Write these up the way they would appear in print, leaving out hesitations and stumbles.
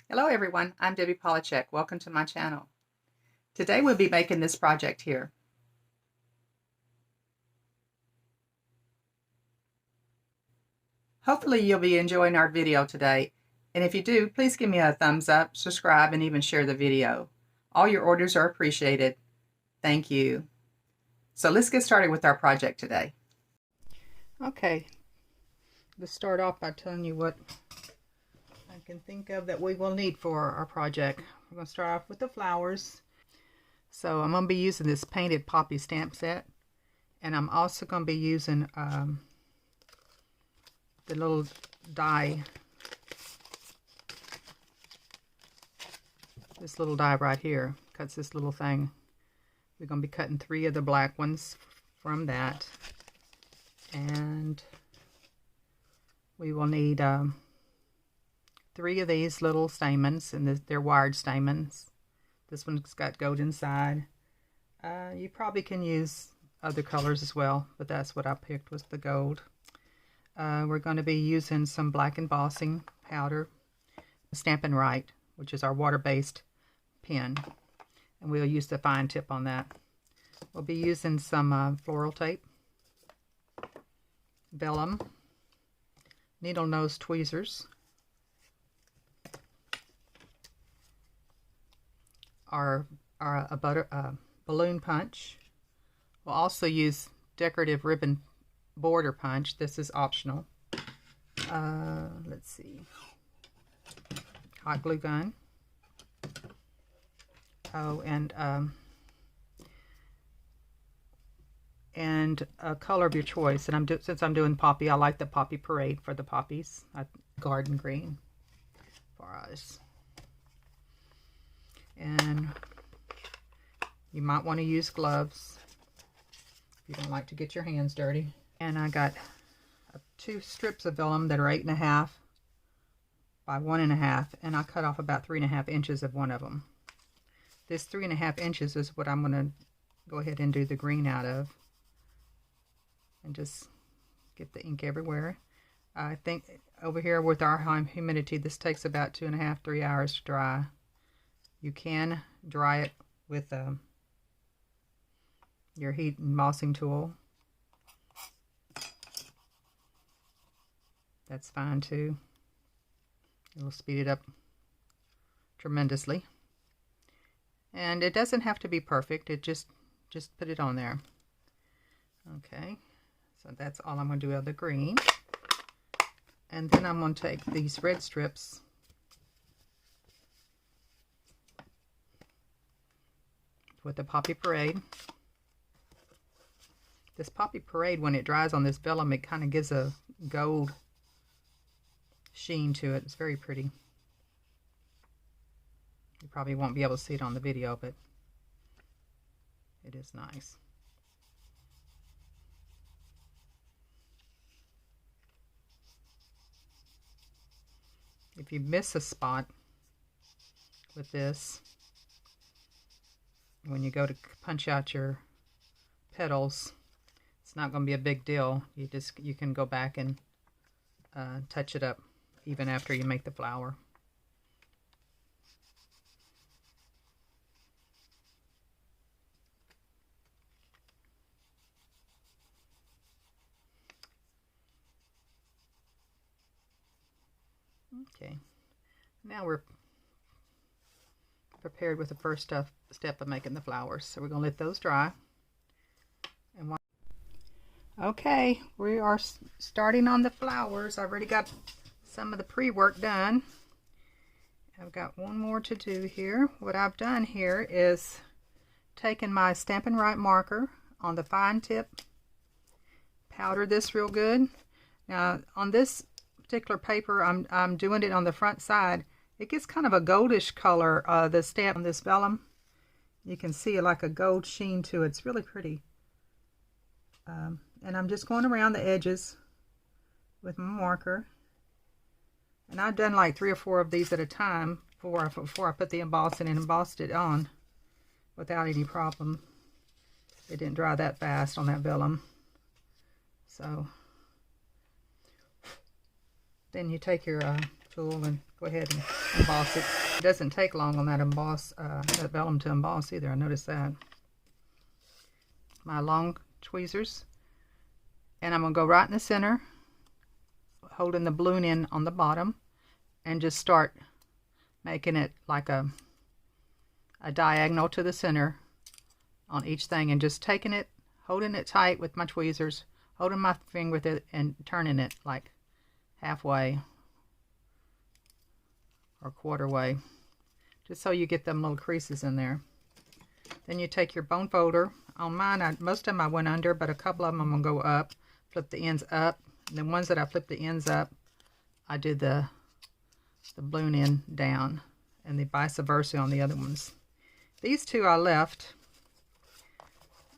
Hello everyone, I'm Debbie Polachek. Welcome to my channel. Today we'll be making this project here. Hopefully you'll be enjoying our video today, and if you do, please give me a thumbs up, subscribe, and even share the video. All your orders are appreciated. Thank you. So let's get started with our project today. Okay, let's start off by telling you what I can think of that we will need for our project. We're going to start off with the flowers. So I'm going to be using this painted poppy stamp set, and I'm also going to be using the little die, this little die right here cuts this little thing. We're going to be cutting 3 of the black ones from that, and we will need 3 of these little stamens, and they're wired stamens. This one's got gold inside. You probably can use other colors as well, but that's what I picked, was the gold. We're going to be using some black embossing powder, Stampin' Up, which is our water-based pen, and we'll use the fine tip on that. We'll be using some floral tape, vellum, needle nose tweezers, our balloon punch. We'll also use decorative ribbon border punch. This is optional. Let's see. Hot glue gun. Oh, and a color of your choice. And since I'm doing poppy, I like the poppy parade for the poppies. Garden green for us. And you might want to use gloves if you don't like to get your hands dirty. And I got 2 strips of vellum that are 8.5 by 1.5, and I cut off about 3.5 inches of one of them. This 3.5 inches is what I'm going to go ahead and do the green out of, and just get the ink everywhere. I think over here with our high humidity, this takes about 2.5 to 3 hours to dry. You can dry it with your heat embossing tool. That's fine too. It will speed it up tremendously. And it doesn't have to be perfect. It just put it on there. Okay, so that's all I'm going to do of the green. And then I'm going to take these red strips with the poppy parade. This poppy parade, when it dries on this vellum, it kind of gives a gold sheen to it. It's very pretty. You probably won't be able to see it on the video, but it is nice. If you miss a spot with this, when you go to punch out your petals, it's not going to be a big deal. You can go back and touch it up even after you make the flower. Okay, now we're prepared with the first step of making the flowers. So we're going to let those dry. And okay, we are starting on the flowers. I've already got some of the pre-work done. I've got one more to do here. What I've done here is taken my Stampin' Up marker on the fine tip, powdered this real good. Now on this particular paper, I'm doing it on the front side. It gets kind of a goldish color, the stamp on this vellum. You can see like a gold sheen to it. It's really pretty. And I'm just going around the edges with my marker. And I've done like 3 or 4 of these at a time before I put the embossing and embossed it on without any problem. It didn't dry that fast on that vellum. So then you take your tool and go ahead and emboss it. It doesn't take long on that that vellum to emboss either. I noticed that. My long tweezers, and I'm going to go right in the center, holding the balloon in on the bottom, and just start making it like a diagonal to the center on each thing, and just taking it, holding it tight with my tweezers, holding my finger with it, and turning it like halfway or quarter way, just so you get them little creases in there. Then you take your bone folder. On mine, most of them I went under, but a couple of them I'm going to go up, flip the ends up. And the ones that I flip the ends up, I did the balloon end down, and the vice versa on the other ones. These two I left.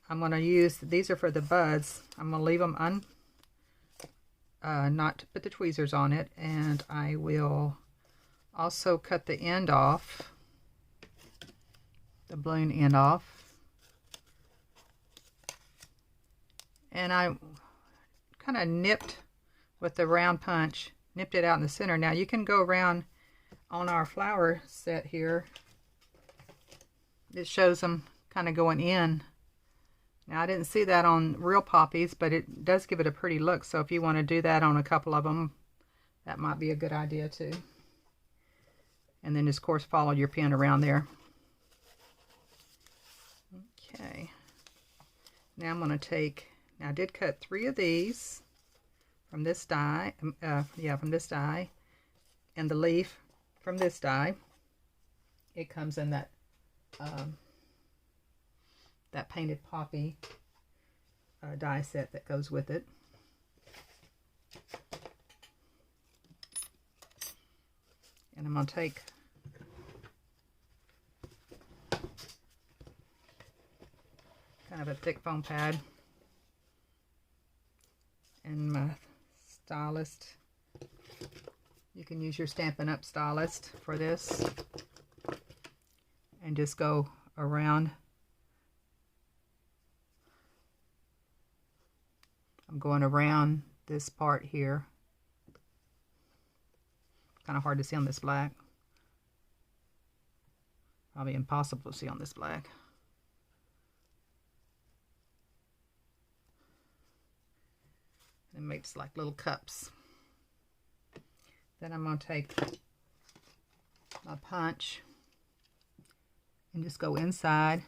I'm going to use, these are for the buds. I'm going to leave them not to put the tweezers on it, and I will also cut the end off, the balloon end off. And I kind of nipped with the round punch, nipped it out in the center. Now you can go around on our flower set here. It shows them kind of going in. Now I didn't see that on real poppies, but it does give it a pretty look. So if you want to do that on a couple of them, that might be a good idea too. And then just, of course, follow your pin around there. Okay. Now I'm going to take, now I did cut 3 of these from this die, from this die, and the leaf from this die. It comes in that that painted poppy die set that goes with it. And I'm going to take kind of a thick foam pad and my stylist. You can use your Stampin' Up stylist for this, and just go around. I'm going around this part here. Kind of hard to see on this black. Probably impossible to see on this black. It makes like little cups. Then I'm going to take my punch and just go inside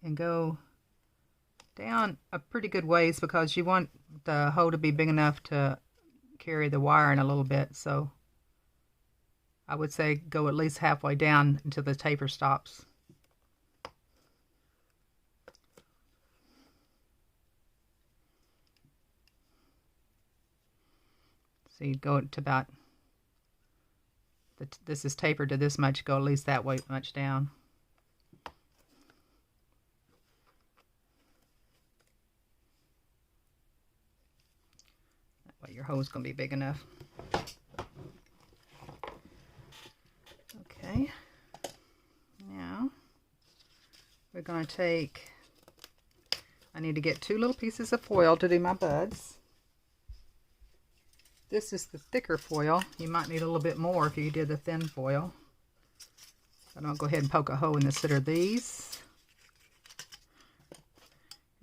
and go down a pretty good ways, because you want the hole to be big enough to carry the wire in a little bit. So I would say go at least halfway down until the taper stops. So you go to about, this is tapered to this much, go at least that way much down. That way your hole's going to be big enough. Okay, now we're going to take, I need to get 2 little pieces of foil to do my buds. This is the thicker foil. You might need a little bit more if you did the thin foil. So I'm going to go ahead and poke a hole in the center of these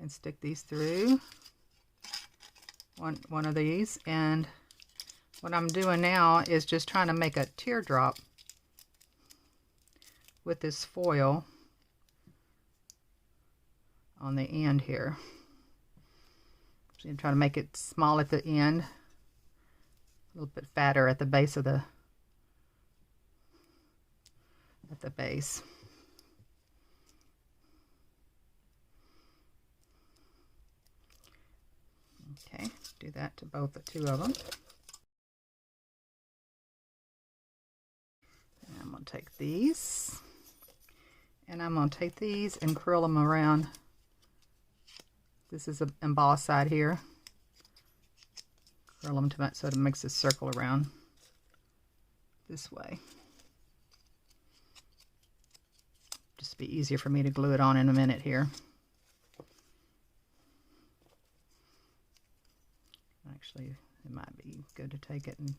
and stick these through one of these. And what I'm doing now is just trying to make a teardrop with this foil on the end here. So I'm trying to make it small at the end, a little bit fatter at the base of the base. Okay, do that to both the 2 of them. And I'm going to take these, and I'm going to take these and curl them around. This is an embossed side here. Curl them to so it makes a circle around this way. Just be easier for me to glue it on in a minute here. Actually, it might be good to take it and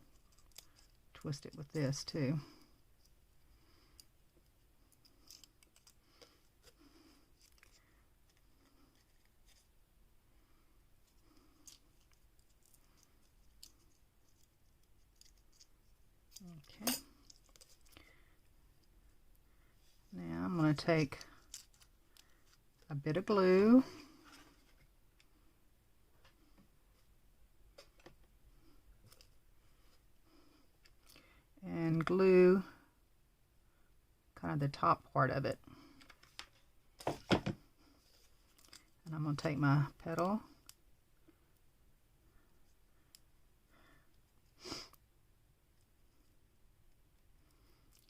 twist it with this too. Okay. Now I'm going to take a bit of glue and glue kind of the top part of it. And I'm going to take my petal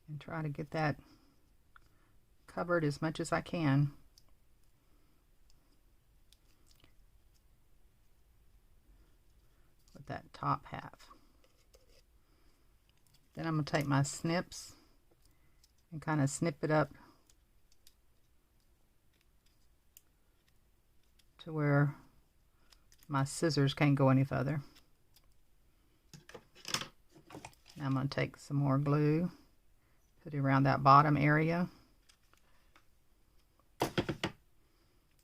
and try to get that covered as much as I can. With that top half. Then I'm going to take my snips and kind of snip it up to where my scissors can't go any further. Now I'm going to take some more glue, put it around that bottom area.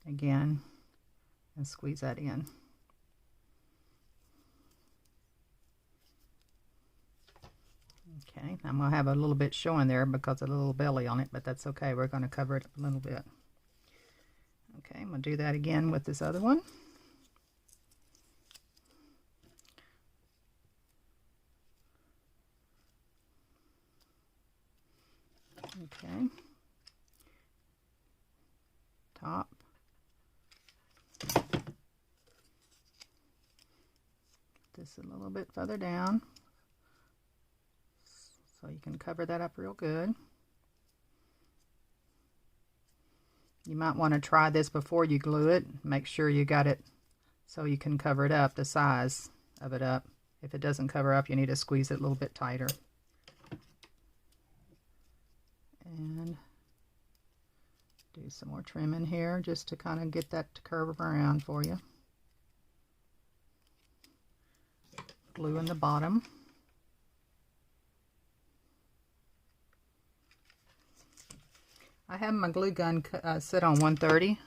Again, and squeeze that in. Okay, I'm going to have a little bit showing there because of a little belly on it, but that's okay. We're going to cover it up a little bit. Okay, I'm going to do that again with this other one. Okay. Top. This a little bit further down. So you can cover that up real good. You might want to try this before you glue it. Make sure you got it so you can cover it up, the size of it up. If it doesn't cover up, you need to squeeze it a little bit tighter. And do some more trimming here just to kind of get that to curve around for you. Glue in the bottom. I have my glue gun set on 130.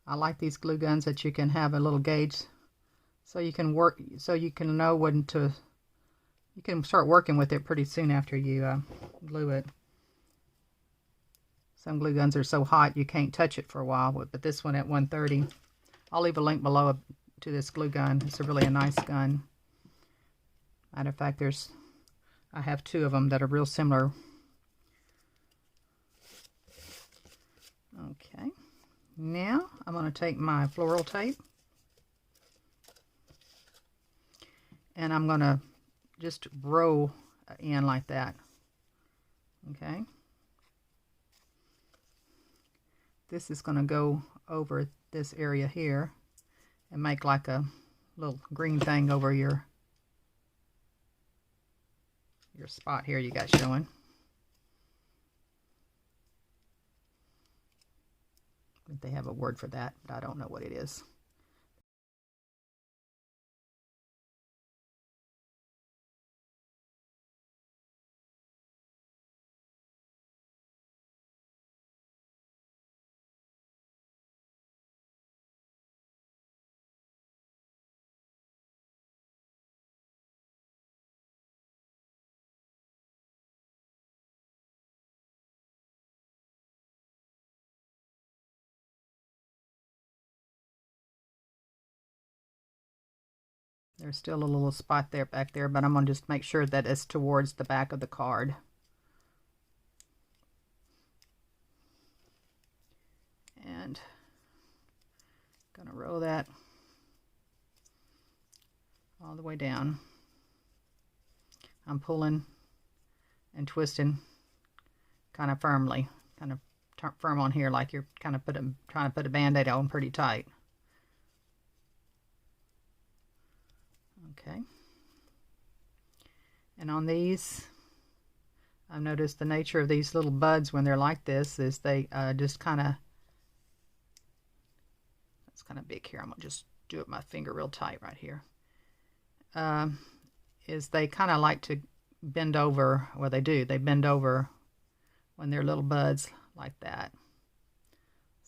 I like these glue guns that you can have a little gauge so you can work, so you can know when to, you can start working with it pretty soon after you glue it. Some glue guns are so hot you can't touch it for a while, but this one at 130, I'll leave a link below to this glue gun. It's a nice gun. Matter of fact, I have two of them that are real similar. Okay, now I'm going to take my floral tape and I'm going to just roll in like that. Okay, this is going to go over this area here and make like a little green thing over your spot here you got showing. They have a word for that, but I don't know what it is. There's still a little spot there back there, but I'm going to just make sure that it's towards the back of the card. And going to roll that all the way down. I'm pulling and twisting kind of firmly, kind of firm on here like you're kind of trying to put a band-aid on pretty tight. Okay, and on these, I've noticed the nature of these little buds when they're like this is they just kind of, it's kind of big here. I'm going to just do it with my finger real tight right here. is they kind of like to bend over. Well, they do. They bend over when they're little buds like that.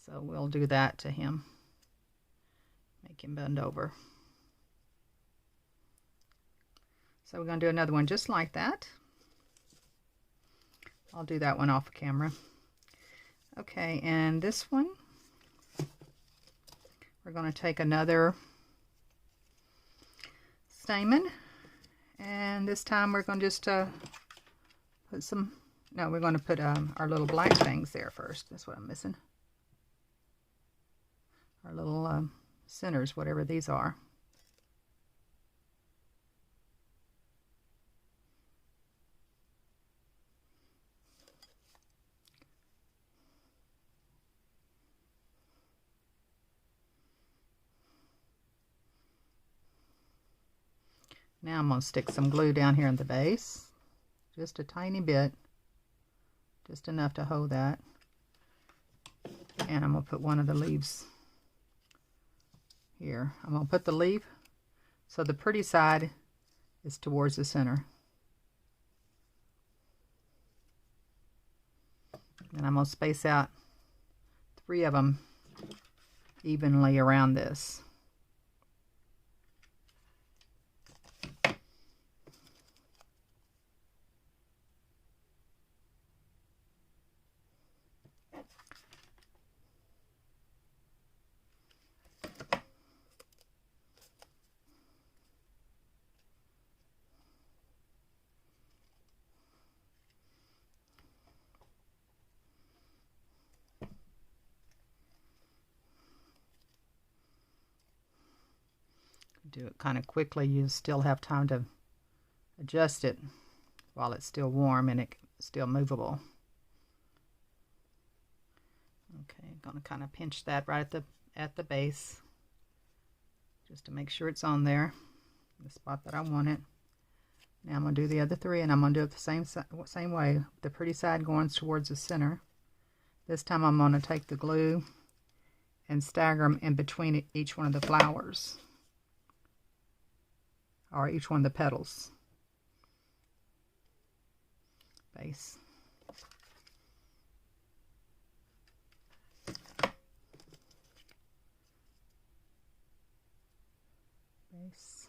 So we'll do that to him. Make him bend over. So we're going to do another one just like that. I'll do that one off camera. Okay, and this one, we're going to take another stamen, and this time we're going to just put some, no, we're going to put our little black things there first. That's what I'm missing. Our little centers, whatever these are. Now I'm going to stick some glue down here in the base, just a tiny bit, just enough to hold that. And I'm going to put one of the leaves here. I'm going to put the leaf so the pretty side is towards the center. And I'm going to space out 3 of them evenly around this. Do it kind of quickly. You still have time to adjust it while it's still warm and it's still movable. Okay, I'm going to kind of pinch that right at the base just to make sure it's on there, the spot that I want it. Now I'm going to do the other 3, and I'm going to do it the same way. The pretty side going towards the center. This time I'm going to take the glue and stagger them in between each one of the flowers, or each one of the petals. Base. Base.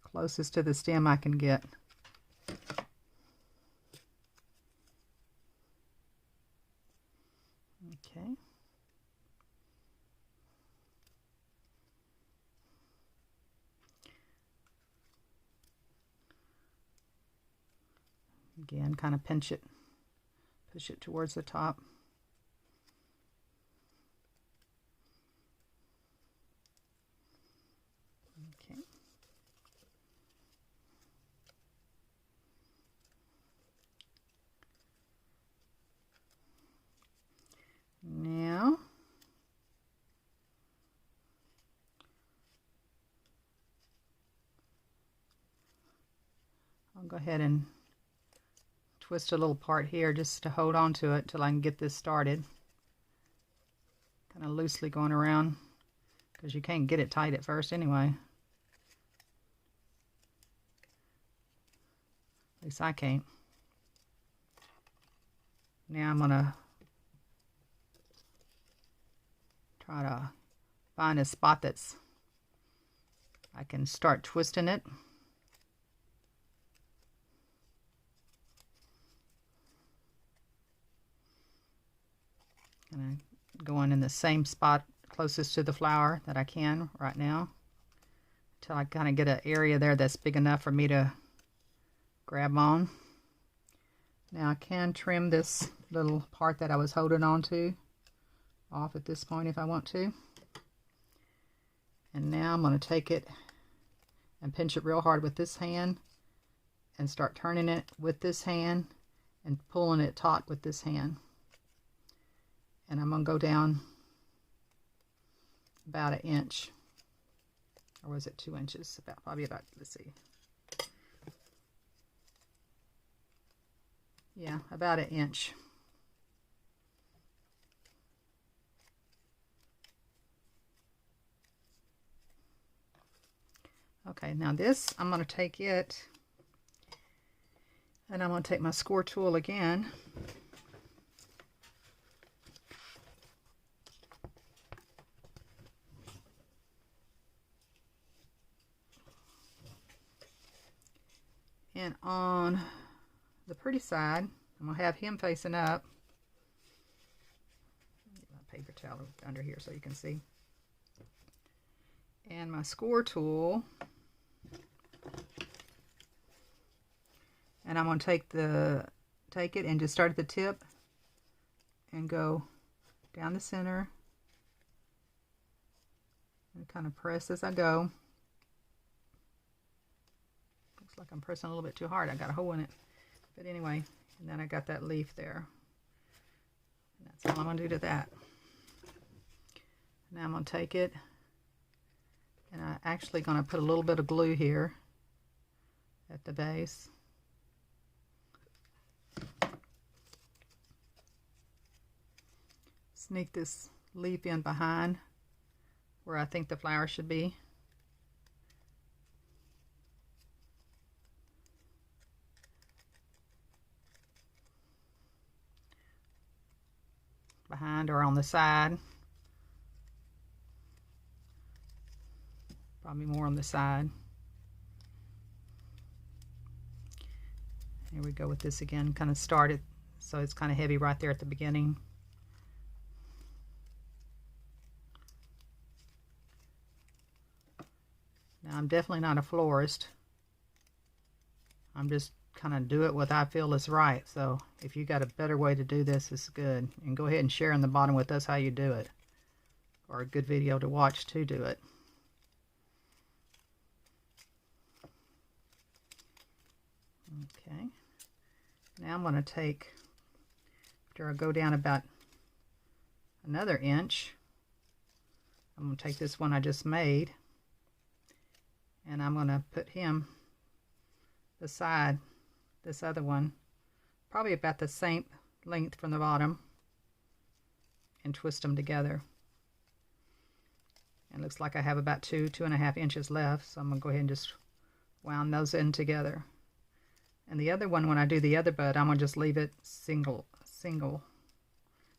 Closest to the stem I can get. Okay. Again, kind of pinch it, push it towards the top. Okay. Now, I'll go ahead and twist a little part here just to hold on to it till I can get this started. Kind of loosely going around because you can't get it tight at first anyway. At least I can't. Now I'm going to try to find a spot that's I can start twisting it. And I'm going in the same spot closest to the flower that I can right now until I kind of get an area there that's big enough for me to grab on. Now I can trim this little part that I was holding on to off at this point if I want to. And now I'm going to take it and pinch it real hard with this hand and start turning it with this hand and pulling it taut with this hand. And I'm going to go down about 1 inch, or was it 2 inches? Probably about, let's see. Yeah, about 1 inch. Okay, now this, I'm going to take it, and I'm going to take my score tool again. And on the pretty side, I'm going to have him facing up. Get my paper towel under here so you can see. And my score tool. And I'm going to take it and just start at the tip and go down the center and kind of press as I go. Looks like I'm pressing a little bit too hard. I got a hole in it. But anyway, and then I got that leaf there. And that's all I'm going to do to that. Now I'm going to take it, and I'm actually going to put a little bit of glue here at the base. Sneak this leaf in behind where I think the flower should be. Behind or on the side. Probably more on the side. Here we go with this again. Kind of start it so it's kind of heavy right there at the beginning. Now I'm definitely not a florist. I'm just kind of do it what I feel is right. So if you got a better way to do this, it's good. And go ahead and share in the bottom with us how you do it. Or a good video to watch to do it. Okay. Now I'm going to take, after I go down about another inch, I'm going to take this one I just made, and I'm going to put him beside this other one, probably about the same length from the bottom, and twist them together. And it looks like I have about 2.5 inches left, so I'm going to go ahead and just wound those in together. And the other one, when I do the other bud, I'm going to just leave it single,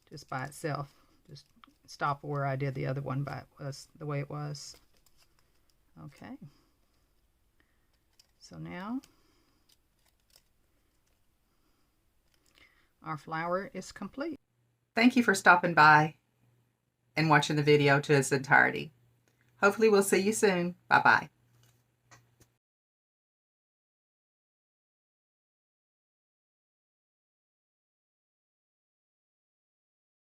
just by itself. Just stop where I did the other one, but it was the way it was. Okay. So now our flower is complete. Thank you for stopping by and watching the video to its entirety. Hopefully we'll see you soon. Bye-bye.